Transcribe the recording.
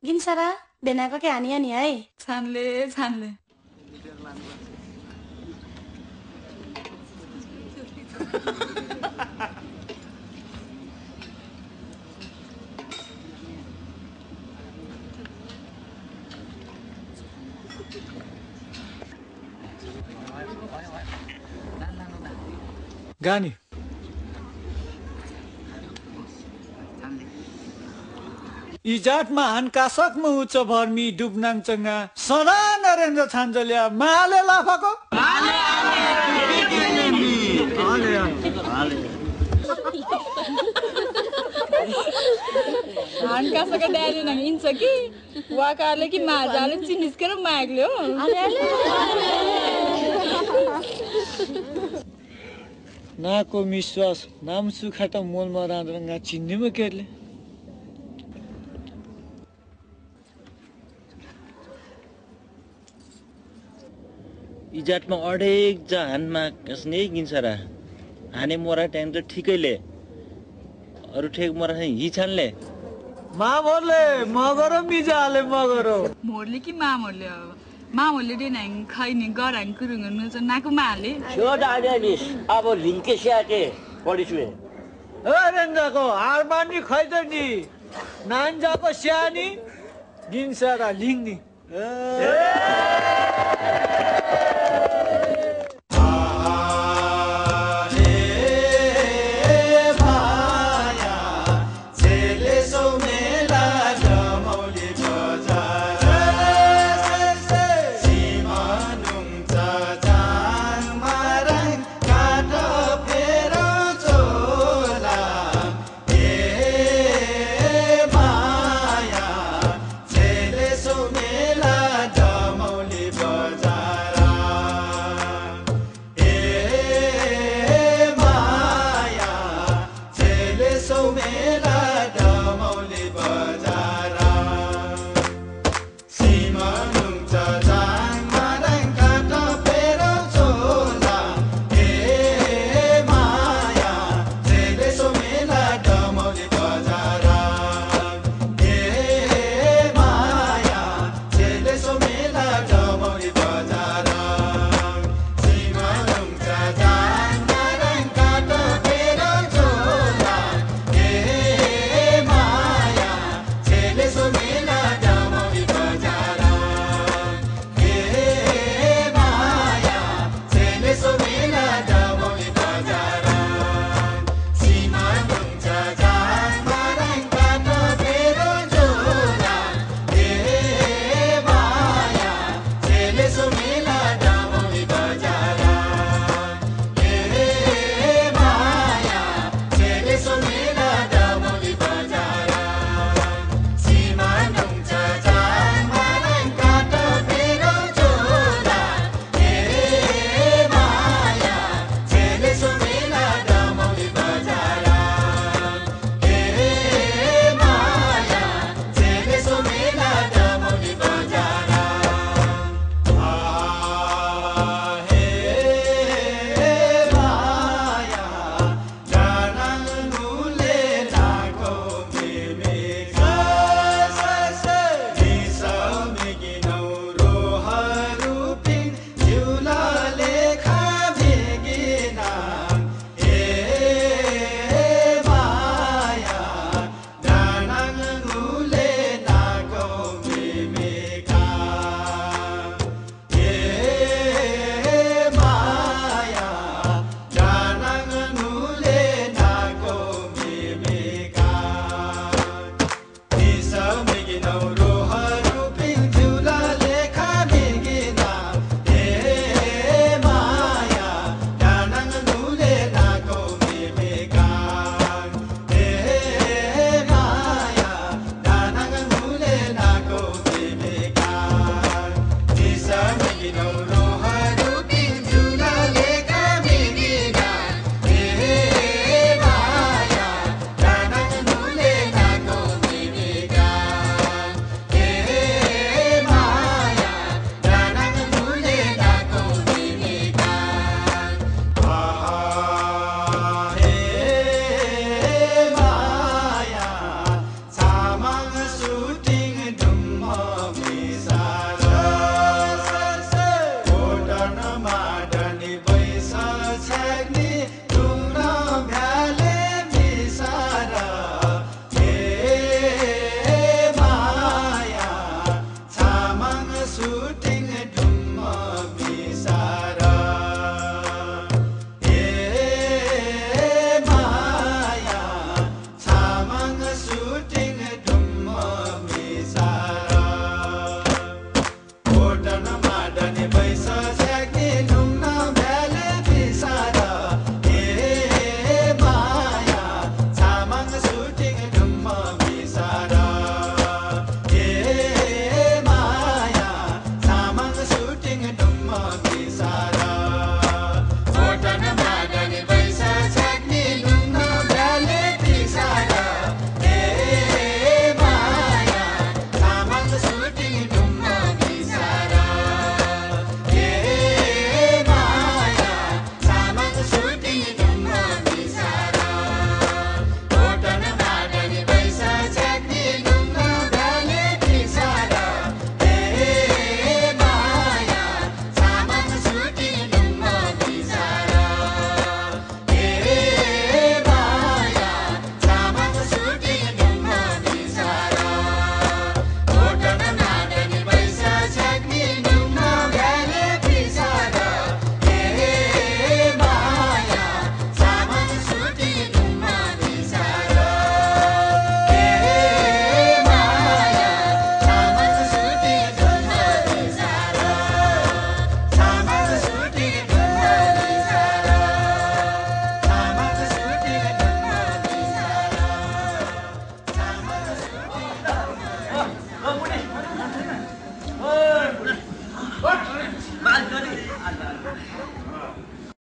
गिन्सरा बेनाको के हानिया नि है छानले गानी इजाटमा हानकासकमा उच्च भर्मी डुब्नाङचङ्गा सदा नरेन्द्र छान्जलिया माले लाफाको हानकासका ड्याडी नङ इन्छ कि वाकाले कि माजाले चिनिस्केर माग्ले हो नाको विश्वास नाम सुखाटा मोलमा रान्द्रङ्गा चिन्नेमा केले इजाटमा अडेक जा हानमा कसने गिन्सरा हाने मोरा ट्याङ त ठिकैले अरु ठेक मोरा हि छानले मामोरले मगरो मिजाले मगरो मोरले कि मामोरले दे नङ खैनि गराङ कुरुङ न च नाको माले त्यो डाडेलिस अब लिंके स्याटे पडिसुए रेन्जाको हारमानी खैत नि नान्जाको स्यानी गिन्सरा लिङ्नी so mela